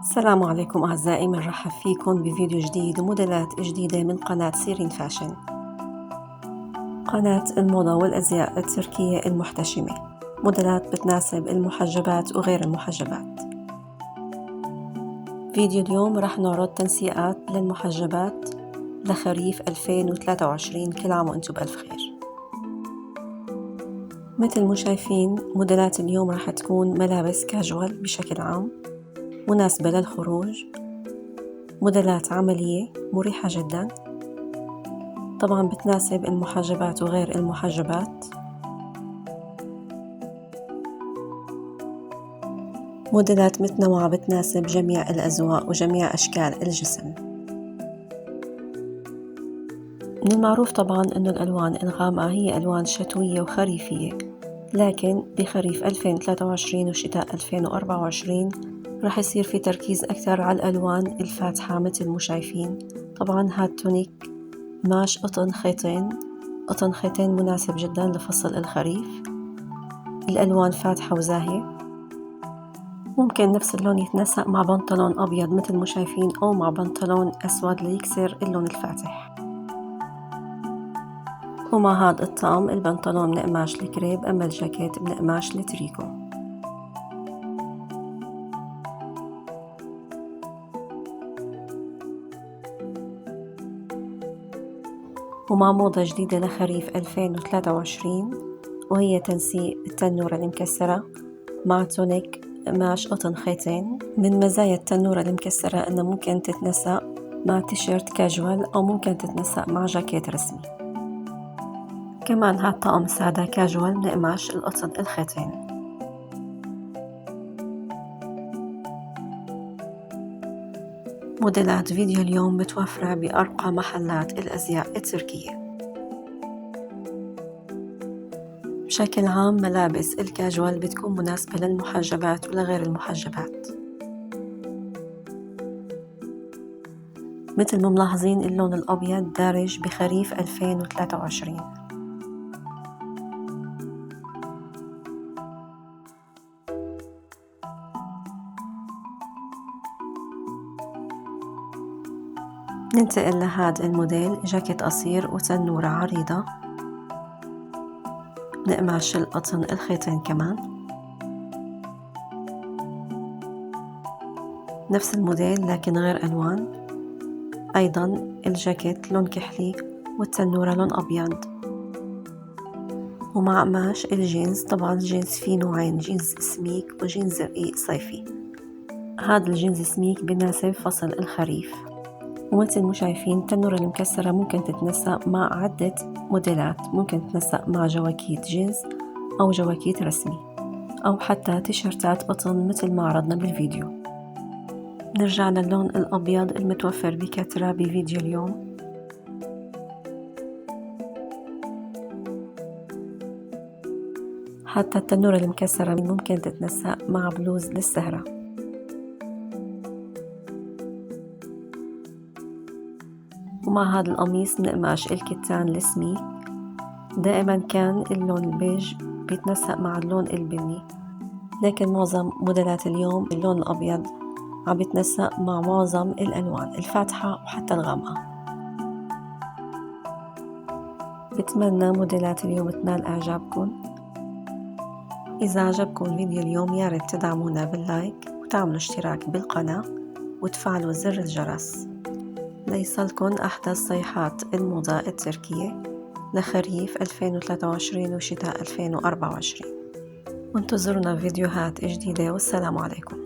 السلام عليكم أعزائي، مرحب فيكم بفيديو جديد وموديلات جديدة من قناة سيرين فاشن، قناة الموضة والأزياء التركية المحتشمة. موديلات بتناسب المحجبات وغير المحجبات. فيديو اليوم رح نعرض تنسيقات للمحجبات لخريف 2023. كل عام وانتم بألف خير. مثل ما شايفين موديلات اليوم رح تكون ملابس كاجوال بشكل عام، مناسبة للخروج، موديلات عملية مريحة جدا، طبعا بتناسب المحجبات وغير المحجبات. موديلات متنوعة بتناسب جميع الأذواق وجميع أشكال الجسم. من المعروف طبعا أنه الألوان الغامقة هي ألوان شتوية وخريفية، لكن بخريف 2023 وشتاء 2024 رح يصير في تركيز أكثر على الألوان الفاتحة. مثل ما شايفين طبعا هاد تونيك ماش قطن خيطين مناسب جدا لفصل الخريف. الألوان فاتحة وزاهية، ممكن نفس اللون يتنسق مع بنطلون أبيض مثل ما شايفين، أو مع بنطلون أسود ليكسر اللون الفاتح. ومع هذا الطقم البنطلون من قماش الكريب، أما الجاكيت من قماش التريكو. ومع موضة جديدة لخريف 2023، وهي تنسيق التنورة المكسرة مع تونيك قماش قطن خيطين. من مزايا التنورة المكسرة أنه ممكن تتنسق مع تيشيرت كاجوال، أو ممكن تتنسق مع جاكيت رسمي. كمان هاد طقم سادة كاجوال من قماش القطن الخيطين. موديلات فيديو اليوم متوفرة بأرقى محلات الأزياء التركية. بشكل عام ملابس الكاجوال بتكون مناسبة للمحجبات ولغير المحجبات. مثل ما ملاحظين اللون الأبيض دارج بخريف 2023. ننتقل لهذا الموديل، جاكيت قصير وتنورة عريضة من قماش القطن الخيطين. كمان نفس الموديل لكن غير ألوان. أيضا الجاكيت لون كحلي والتنورة لون أبيض، ومع قماش الجينز. طبعا الجينز فيه نوعين، جينز سميك وجينز رقيق صيفي. هذا الجينز سميك بيناسب فصل الخريف. ومثل ما شايفين التنورة المكسرة ممكن تتنسق مع عدة موديلات، ممكن تتنسق مع جواكيت جينز أو جواكيت رسمي، أو حتى تيشيرتات قطن مثل ما عرضنا بالفيديو. نرجع للون الأبيض المتوفر بكثرة بفيديو اليوم. حتى التنورة المكسرة ممكن تتنسق مع بلوز للسهرة. ومع هذا القميص من قماش الكتان السميك. دائما كان اللون البيج بيتنسق مع اللون البني، لكن معظم موديلات اليوم اللون الأبيض عم بيتنسق مع معظم الألوان الفاتحة وحتى الغامقة. بتمنى موديلات اليوم تنال إعجابكم. إذا عجبكم فيديو اليوم يا ريت تدعمونا باللايك وتعملوا اشتراك بالقناة وتفعلوا زر الجرس ليصلكن أحدث صيحات الموضة التركية لخريف 2023 وشتاء 2024. وانتظرونا فيديوهات جديدة، والسلام عليكم.